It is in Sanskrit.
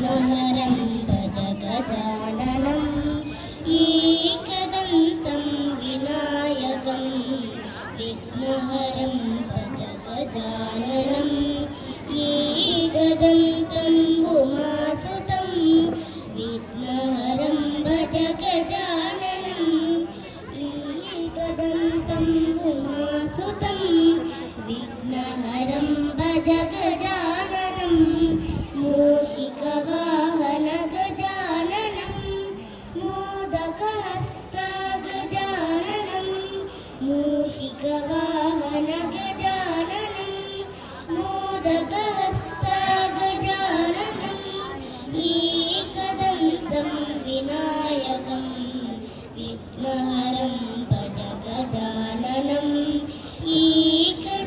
विघ्नहरं भज गजाननं एकदन्तं विनायकं विघ्नहरं भज गजाननं एकदन्तं उमासुतं विघ्नहरं भज गजाननं एकदन्तं उमासुतं विघ्नहरं